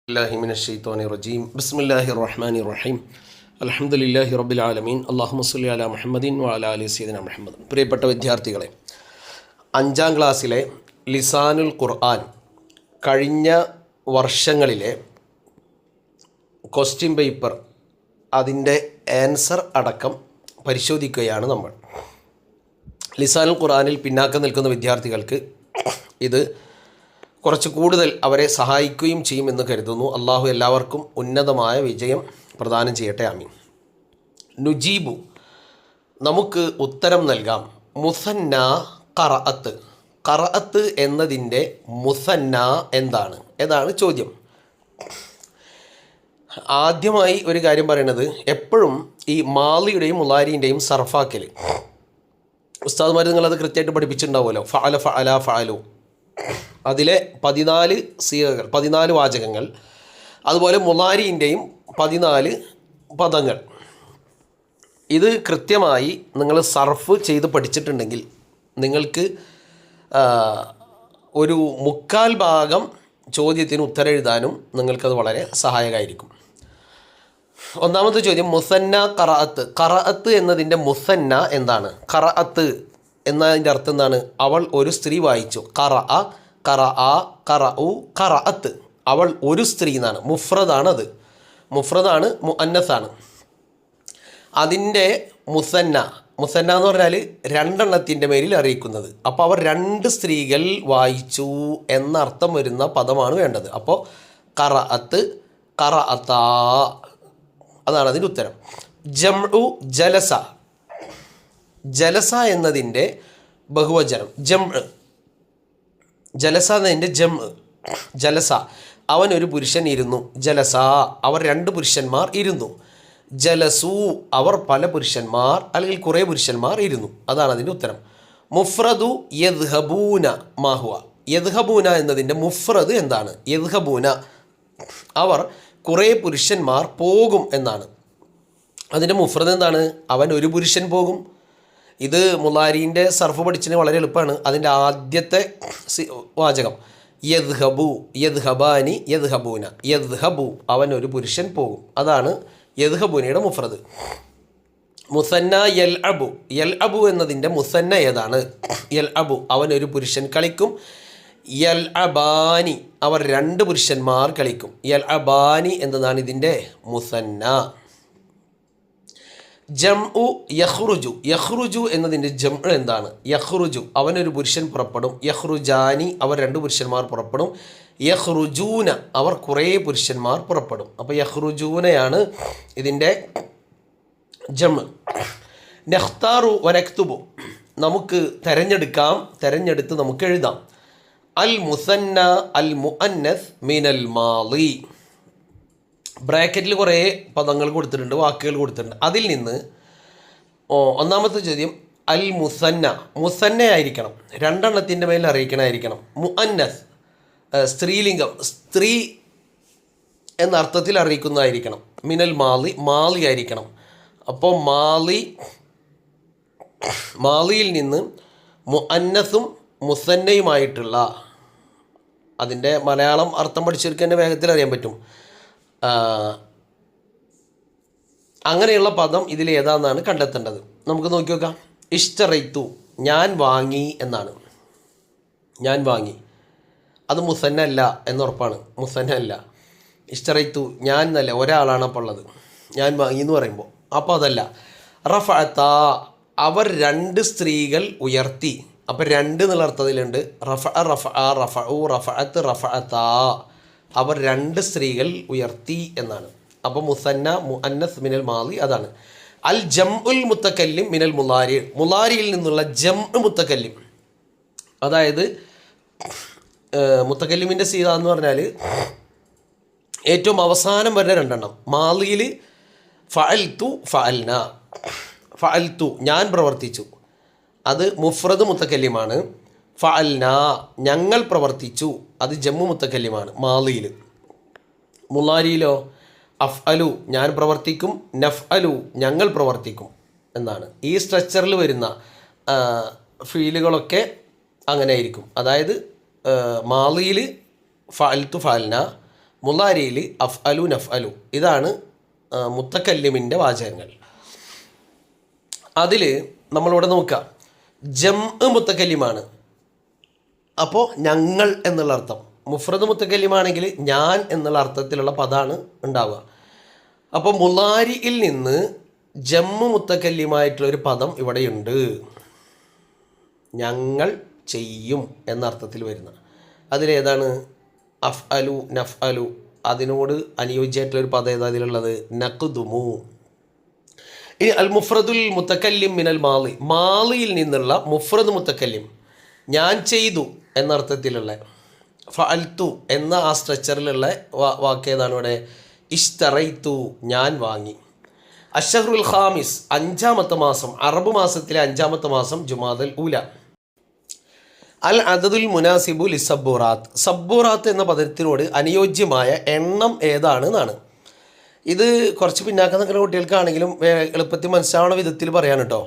الله من الشيطان الرجيم بسم الله الرحمن الرحيم الحمد لله رب العالمين اللهم صل على محمد وعلى آل سيدنا محمد. പ്രിയപ്പെട്ട വിദ്യാർത്ഥികളെ, 5ാം ക്ലാസ്സിലെ ലിസാനുൽ ഖുർആൻ കഴിഞ്ഞ വർഷങ്ങളിലെ ക്വസ്റ്റ്യൻ പേപ്പർ അതിൻ്റെ ആൻസർ അടക്കം പരിശോധിക്കുകയാണ് നമ്മൾ. ലിസാനുൽ ഖുർആനിൽ പിന്നാക്കം നിൽക്കുന്ന വിദ്യാർത്ഥികൾക്ക് ഇത് കുറച്ച് കൂടുതൽ അവരെ സഹായിക്കുകയും ചെയ്യുമെന്ന് കരുതുന്നു. അള്ളാഹു എല്ലാവർക്കും ഉന്നതമായ വിജയം പ്രദാനം ചെയ്യട്ടെ, ആമീൻ. നുജീബു, നമുക്ക് ഉത്തരം നൽകാം. മുസന്ന ഖറഅത്ത്, ഖറഅത്ത് എന്നതിൻ്റെ മുസന്ന എന്താണ് എന്നാണ് ചോദ്യം. ആദ്യമായി ഒരു കാര്യം പറയുന്നത്, എപ്പോഴും ഈ മാലിയുടെയും മുലാരിൻ്റെയും സർഫാക്കൽ ഉസ്താദ്മാർ നിങ്ങളത് കൃത്യമായിട്ട് പഠിപ്പിച്ചിട്ടുണ്ടാവുമല്ലോ. ഫഅല ഫഅല ഫഅലു, അതിലെ 14 സീഗകൾ, 14 വാചകങ്ങൾ, അതുപോലെ മുലാരിൻ്റെയും 14 പദങ്ങൾ. ഇത് കൃത്യമായി നിങ്ങൾ സർഫ് ചെയ്ത് പഠിച്ചിട്ടുണ്ടെങ്കിൽ നിങ്ങൾക്ക് ഒരു 3/4 ഭാഗം ചോദ്യത്തിന് ഉത്തരം എഴുതാനും നിങ്ങൾക്കത് വളരെ സഹായകമായിരിക്കും. ഒന്നാമത്തെ ചോദ്യം, മുസന്ന ഖറഅത്ത്. ഖറഅത്ത് എന്നതിൻ്റെ മുസന്ന എന്താണ്? ഖറഅത്ത് എന്നതിൻ്റെ അർത്ഥം എന്താണ്? അവൾ ഒരു സ്ത്രീ വായിച്ചു. ഖറഅ, ഖറഅ, ഖറഉ, ഖറഅത്ത്. അവൾ ഒരു സ്ത്രീ എന്നാണ്, മുഫ്രദാണ്. അത് മുഫ്രദാണ്, മുഅന്നസാണ്. അതിൻ്റെ മുസന്ന, മുസന്ന എന്ന് പറഞ്ഞാൽ 2 എണ്ണത്തിൻ്റെ മേലിൽ അറിയിക്കുന്നത്. അപ്പോൾ അവർ 2 സ്ത്രീകൾ വായിച്ചു എന്നർത്ഥം വരുന്ന പദമാണ് വേണ്ടത്. അപ്പോൾ ഖറഅത്ത്, ഖറഅത്താ, അതാണ് അതിൻ്റെ ഉത്തരം. ജംഉ ജലസ, ജലസ എന്നതിൻ്റെ ബഹുവചനം ജംഉ. ജലസ എന്നതിൻ്റെ ജംഉ ജലസ, അവൻ ഒരു പുരുഷൻ ഇരുന്നു. ജലസ, അവർ 2 പുരുഷന്മാർ ഇരുന്നു. ജലസു, അവർ പല പുരുഷന്മാർ അല്ലെങ്കിൽ കുറേ പുരുഷന്മാർ ഇരുന്നു. അതാണ് അതിൻ്റെ ഉത്തരം. മുഫ്രദു യദ്ഹബൂന മാഹുവ. യദ്ഹബൂന എന്നതിൻ്റെ മുഫ്രദ് എന്താണ്? യദ്ഹബൂന, അവർ കുറേ പുരുഷന്മാർ പോകും എന്നാണ്. അതിൻ്റെ മുഫ്രദ് എന്താണ്? അവൻ ഒരു പുരുഷൻ പോകും. ഇത് മുലാരീൻ്റെ സർഫ് പഠിച്ചതിന് വളരെ എളുപ്പമാണ്. അതിൻ്റെ ആദ്യത്തെ വാചകം യദ്ഹബു, യദ്ഹബാനി, യദ്ഹബൂന. യദ്ഹബു, അവൻ ഒരു പുരുഷൻ പോകും. അതാണ് യദ്ഹബൂനയുടെ മുഫ്രദ്. മുസന്ന യൽ അബു. യൽ അബു എന്നതിൻ്റെ മുസന്ന ഏതാണ്? യൽ അബു, അവൻ ഒരു പുരുഷൻ കളിക്കും. യൽ അബാനി, അവർ 2 പുരുഷന്മാർ കളിക്കും. യൽ അബാനി എന്നതാണ് ഇതിൻ്റെ മുസന്ന. ജംഉ യഖ്റുജു. യഖ്റുജു എന്നതിൻ്റെ ജംഉ എന്താണ്? യഖ്റുജു, അവനൊരു പുരുഷൻ പുറപ്പെടും. യഖ്റുജാനി, അവർ 2 പുരുഷന്മാർ പുറപ്പെടും. യഖ്റുജൂന, അവർ കുറേ പുരുഷന്മാർ പുറപ്പെടും. അപ്പോൾ യഖ്റുജൂനയാണ് ഇതിൻ്റെ ജംഉ. നഖ്താറു വനക്തുബു, നമുക്ക് തിരഞ്ഞെടുക്കാം, തിരഞ്ഞെടുത്ത് നമുക്ക് എഴുതാം. അൽ മുസന്ന അൽ മുഅന്നസ് മിനൽ മാളി. ബ്രാക്കറ്റിൽ കുറേ പദങ്ങൾ കൊടുത്തിട്ടുണ്ട്, വാക്കുകൾ കൊടുത്തിട്ടുണ്ട്. അതിൽ നിന്ന് ഒന്നാമത്തെ ചോദ്യം, അൽ മുസന്ന, മുസന്നയായിരിക്കണം, 2 എണ്ണത്തിൻ്റെ മേൽ അറിയിക്കണമായിരിക്കണം. മുഅന്നസ്, സ്ത്രീലിംഗം, സ്ത്രീ എന്ന അർത്ഥത്തിൽ അറിയിക്കുന്നതായിരിക്കണം. മിനൽ മാലി, മാലി ആയിരിക്കണം. അപ്പോൾ മാലിയിൽ നിന്ന് മുഅന്നസും മുസന്നയുമായിട്ടുള്ള, അതിൻ്റെ മലയാളം അർത്ഥം പഠിച്ചവർക്ക് തന്നെ വേഗത്തിൽ അറിയാൻ പറ്റും. അങ്ങനെയുള്ള പദം ഇതിൽ ഏതാണെന്നാണ് കണ്ടെത്തേണ്ടത്. നമുക്ക് നോക്കി നോക്കാം. ഇഷ്തറൈത്തു, ഞാൻ വാങ്ങി എന്നാണ്. ഞാൻ വാങ്ങി, അത് മുസന്ന അല്ല എന്നുറപ്പാണ്. മുസന്ന അല്ല. ഇഷ്തറൈത്തു, ഞാൻ എന്നല്ല, ഒരാളാണ് അപ്പോൾ ഉള്ളത്. ഞാൻ വാങ്ങി എന്ന് പറയുമ്പോൾ അപ്പോൾ അതല്ല. റഫഅത്ത, അവർ 2 സ്ത്രീകൾ ഉയർത്തി. അപ്പോൾ 2 എന്നുള്ള അർത്ഥത്തിലുണ്ട്. റഫഅ, റഫഅ, റഫഉ, റഫഅത്ത്, റഫഅത്ത, അവർ 2 സ്ത്രീകൾ ഉയർത്തി എന്നാണ്. അപ്പോൾ മുസന്ന മുഅന്നസ് മിനൽ മാലി അതാണ്. അൽ ജംഉൽ മുത്തക്കല്ലിം മിനൽ മുലാരി, മുലാരിയിൽ നിന്നുള്ള ജംഉ മുത്തക്കല്ലിം, അതായത് മുത്തക്കല്ലിമിൻ്റെ സീത എന്ന് പറഞ്ഞാൽ ഏറ്റവും അവസാനം വരുന്ന 2 എണ്ണം. മാലിയിൽ ഫഅൽതു, ഫഅൽന. ഫഅൽതു, ഞാൻ പ്രവർത്തിച്ചു, അത് മുഫ്രദ് മുത്തക്കല്ലിമാണ്. ഫഅൽന, ഞങ്ങൾ പ്രവർത്തിച്ചു, അത് ജമ്മു മുത്തക്കല്ലിമാണ് മാലിയിൽ. മുലാരിയിലോ അഫ്അലു, ഞാൻ പ്രവർത്തിക്കും. നഫ്അലു, ഞങ്ങൾ പ്രവർത്തിക്കും എന്നാണ്. ഈ സ്ട്രക്ചറിൽ വരുന്ന ഫീലുകളൊക്കെ അങ്ങനെ ആയിരിക്കും. അതായത് മാലിയിൽ ഫഅൽതു ഫഅൽന, മുലാരിയിൽ അഫ്അലു നഫ്അലു ഇതാണ് മുത്തക്കല്ലിമിൻ്റെ വാചകങ്ങൾ. അതിൽ നമ്മളിവിടെ നോക്കാം, ജംഅ് മുത്തക്കല്ലിമാണ്. അപ്പോൾ ഞങ്ങൾ എന്നുള്ള അർത്ഥം. മുഫ്രദ് മുത്തക്കല്ലിമാണെങ്കിൽ ഞാൻ എന്നുള്ള അർത്ഥത്തിലുള്ള പദമാണ് ഉണ്ടാവുക. അപ്പോൾ മുലാരിയിൽ നിന്ന് ജമ്മു മുത്തക്കല്ലിമായിട്ടുള്ളൊരു പദം ഇവിടെയുണ്ട്, ഞങ്ങൾ ചെയ്യും എന്ന അർത്ഥത്തിൽ വരുന്ന. അതിലേതാണ്? അഫ്അലു നഫ്അലു. അതിനോട് അനുയോജ്യമായിട്ടുള്ളൊരു പദം ഏതാ ഇതിലുള്ളത്? നഖ്ദുമു. ഇനി അൽ മുഫ്രദുൽ മുത്തക്കല്ലിം മിനൽ മാളി, മാളിയിൽ നിന്നുള്ള മുഫ്രദ് മുത്തക്കല്ലിം, ഞാൻ ചെയ്തു എന്നർത്ഥത്തിലുള്ള. ഫഅൽതു എന്ന ആ സ്ട്രക്ചറിലുള്ള വാക്ക് ഏതാണ് ഇവിടെ? ഇഷ്തറൈതു, ഞാൻ വാങ്ങി. അഷ്ഹറുൽ ഖാമിസ്, അഞ്ചാമത്തെ മാസം, അറബ് മാസത്തിലെ അഞ്ചാമത്തെ മാസം ജുമാദൽ ഊല. അൽ അദദുൽ മുനാസിബു ലി സബ്ബൂറാത്ത്, സബ്ബൂറാത്ത് എന്ന പദത്തിനോട് അനുയോജ്യമായ എണ്ണം ഏതാണ് എന്നാണ്. ഇത് കുറച്ച് പിന്നാക്കം നിൽക്കുന്ന കുട്ടികൾക്കാണെങ്കിലും എളുപ്പത്തിൽ മനസ്സിലാവുന്ന വിധത്തിൽ പറയാൻ കേട്ടോ.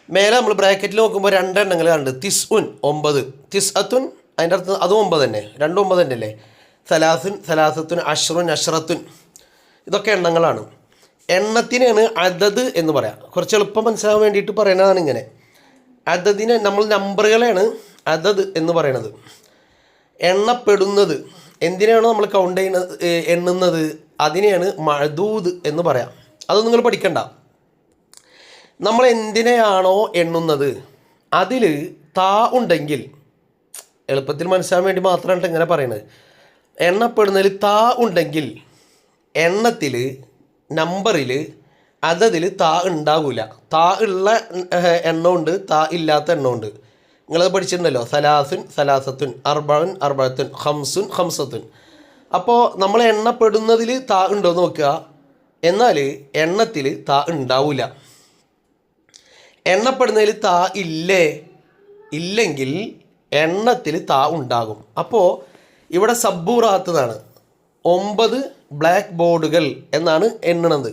മേലെ നമ്മൾ ബ്രാക്കറ്റിൽ നോക്കുമ്പോൾ 2 എണ്ണങ്ങൾ കണ്ട്. തിസ്ഉൻ 9, തിസ്അത്തുൻ അതിൻ്റെ അർത്ഥം അതും 9 തന്നെ, 2 9 തന്നെ അല്ലേ. സലാസുൻ സലാസത്തുൻ, അഷ്റുൻ അഷ്റത്തുൻ, ഇതൊക്കെ എണ്ണങ്ങളാണ്. എണ്ണത്തിനാണ് അദദ് എന്ന് പറയാം. കുറച്ച് എളുപ്പം മനസ്സിലാകാൻ വേണ്ടിയിട്ട് പറയുന്നതാണ് ഇങ്ങനെ. അദദിനെ നമ്മൾ നമ്പറുകളെയാണ് അദദ് എന്ന് പറയണത്. എണ്ണപ്പെടുന്നത് എന്തിനാണോ നമ്മൾ കൗണ്ട് ചെയ്യുന്നത്, എണ്ണുന്നത്, അതിനെയാണ് മഅദൂദ് എന്ന് പറയാം. അത് നിങ്ങൾ പഠിക്കണ്ട. നമ്മൾ എന്തിനെയാണോ എണ്ണുന്നത് അതിൽ താ ഉണ്ടെങ്കിൽ, എളുപ്പത്തിൽ മനസ്സിലാകാൻ വേണ്ടി മാത്രമാണ് ഇങ്ങനെ പറയുന്നത്. എണ്ണപ്പെടുന്നതിൽ താ ഉണ്ടെങ്കിൽ എണ്ണത്തിൽ, നമ്പറിൽ, അതതിൽ താ ഉണ്ടാകില്ല. താ ഉള്ള എണ്ണമുണ്ട്, താ ഇല്ലാത്ത എണ്ണമുണ്ട്. നിങ്ങളത് പഠിച്ചിട്ടുണ്ടല്ലോ. സലാസുൻ സലാസത്തുൻ, അർബഉൻ അർബഅത്തുൻ, ഖംസുൻ ഖംസത്തുൻ. അപ്പോൾ നമ്മൾ എണ്ണപ്പെടുന്നതിൽ താ ഉണ്ടോ എന്ന് നോക്കുക. എന്നാൽ എണ്ണത്തിൽ താ ഉണ്ടാവില്ല. എണ്ണപ്പെടുന്നതിൽ താ ഇല്ലെങ്കിൽ എണ്ണത്തിൽ താ ഉണ്ടാകും. അപ്പോൾ ഇവിടെ സബ്ബൂറാത്ത് എന്നാണ്. 9 ബ്ലാക്ക് ബോർഡുകൾ എന്നാണ് എണ്ണണത്.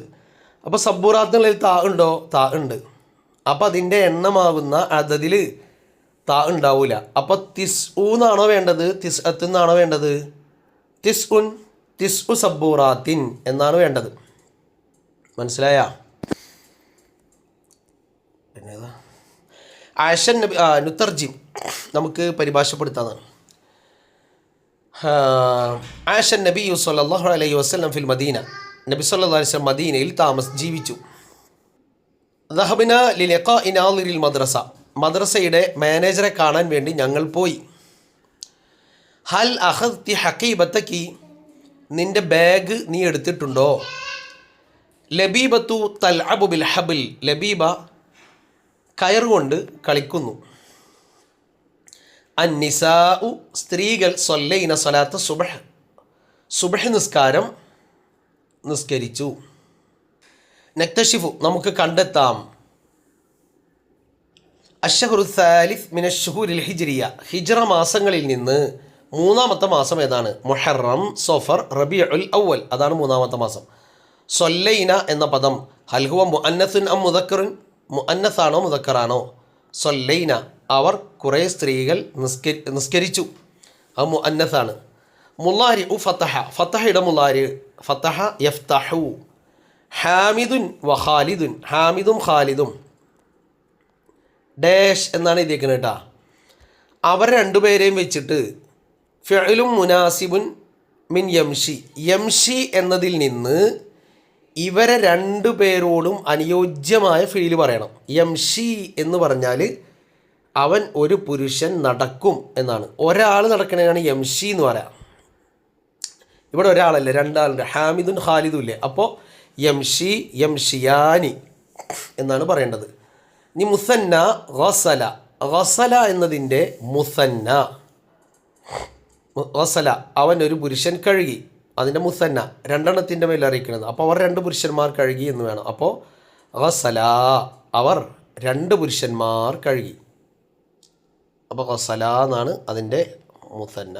അപ്പോൾ സബ്ബൂറാത്തുകളിൽ താ ഉണ്ടോ? താ ഉണ്ട്. അപ്പോൾ അതിൻ്റെ എണ്ണമാകുന്ന അതതിൽ താ ഉണ്ടാവില്ല. അപ്പോൾ തിസ്ഊന്നാണോ വേണ്ടത്, തിസ്അത്ത് എന്നാണോ വേണ്ടത്? തിസ്ഉൻ, തിസ്ഉ സബ്ബൂറാത്തിൻ എന്നാണ് വേണ്ടത്. മനസ്സിലായ? പിന്നേതാ? ആഷൻ നബി, നുത്തർജിം, നമുക്ക് പരിഭാഷപ്പെടുത്താതാണ്. ആഷൻ നബി സല്ലല്ലാഹു അലൈഹി വസല്ലം ഫിൽ മദീന, നബി സല്ലല്ലാഹു അലൈഹി വസല്ലം മദീനയിൽ ജീവിച്ചു. ദഹബിന ലിലിഖാഇ നാളിരിൽ മദ്രസ, മദ്രസയുടെ മാനേജറെ കാണാൻ വേണ്ടി ഞങ്ങൾ പോയി. ഹൽ അഖദ്തി ഹഖീബതകി, നിൻ്റെ ബാഗ് നീ എടുത്തിട്ടുണ്ടോ? ലബീബത്തു തൽഅബു ബിൽ ഹബിൽ, ലബീബ കയറുകൊണ്ട് കളിക്കുന്നു. അന്നിസാഉ, സ്ത്രീകൾ സൊല്ലൈന സ്വലാത്ത് സുബ്ഹ്, സുബ്ഹ് നിസ്കാരം നിസ്കരിച്ചു. നക്തഷിഫു, നമുക്ക് കണ്ടെത്താം. അഷ്ഹറു സാലിസ് മിന ഷുഹൂരിൽ ഹിജ്രിയ, ഹിജ്റ മാസങ്ങളിൽ നിന്ന് 3ാമത്തെ മാസം ഏതാണ്? മുഹറം, സഫർ, റബീഉൽ അവ്വൽ, അതാണ് 3ാമത്തെ മാസം. സൊല്ലൈന എന്ന പദം ഹൽഹുവ മുഅന്നസുൻ അം മുദക്കറുൻ, മുഅന്നസാണോ മുദക്കറാണോ? സൊല്ലൈന, അവർ കുറേ സ്ത്രീകൾ നിസ്കരിച്ചു, അത് മുഅന്നസാണ്. മുലാരി ഉ ഫതഹ, ഫതഹയുടെ മുലാരി ഫതഹ യഫ്തഹു. ഹാമിദുൻ വ ഖാലിദുൻ, ഹാമിദും ഖാലിദും ഡാഷ് എന്നാണ് എഴുതിയിരിക്കുന്നത് കേട്ടോ. അവർ രണ്ടുപേരെയും വെച്ചിട്ട് ഫിഅലുൻ മുനാസിബുൻ മിൻ യംഷി, യംഷി എന്നതിൽ നിന്ന് ഇവരെ 2 പേരോടും അനുയോജ്യമായ ഫീല് പറയണം. യംഷി എന്ന് പറഞ്ഞാൽ അവൻ, ഒരു പുരുഷൻ നടക്കും എന്നാണ്. ഒരാൾ നടക്കണതാണ് യംഷി എന്ന് പറയാം. ഇവിടെ ഒരാളല്ലേ, 2 ആളുണ്ട്, ഹാമിദുൻ ഖാലിദും ഇല്ലേ. അപ്പോൾ യംഷി യംഷിയാനി എന്നാണ് പറയേണ്ടത്. ഇനി മുസന്ന ഗസല, ഗസല എന്നതിൻ്റെ മുസന്ന, ഗസല അവൻ ഒരു പുരുഷൻ കഴുകി, അതിൻ്റെ മുസന്ന 2 എണ്ണത്തിൻ്റെ മേൽ അറിയിക്കുന്നത്. അപ്പോൾ അവർ 2 പുരുഷന്മാർ കഴുകി എന്ന് വേണം. അപ്പോൾ ഗസല, അവർ 2 പുരുഷന്മാർ കഴുകി. അപ്പോൾ ഗസല എന്നാണ് അതിൻ്റെ മുസന്ന.